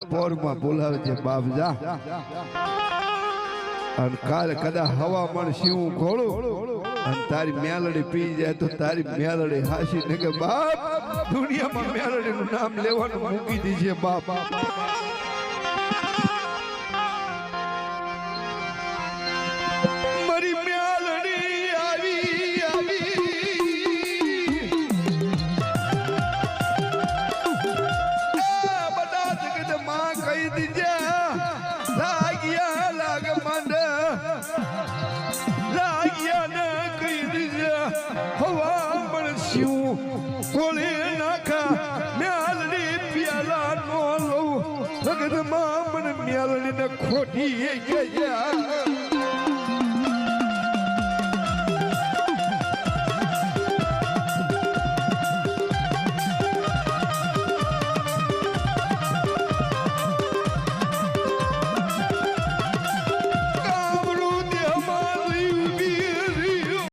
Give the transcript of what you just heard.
પોરમાં બોલાવે છે બાપ જા અને કાલે કદા હવામાન શિવું ખોળું અને તારી મેલડી પી જાય તો તારી મેલડી હાસી ને કે બાપ દુનિયામાં મેલડી નું નામ લેવાનું મૂકી દીજે બાપ મારી મેલડી આવી આવી બધા જગત માં કહી દીજે લાગ્યા લાગ મંડ લાગ્યા ને કહી દીજે હવા મણ શિવ કોળી નાખા મેલડી પ્યાલા નો લઉં જગત માં મને મેલડી ને ખોટી ગયા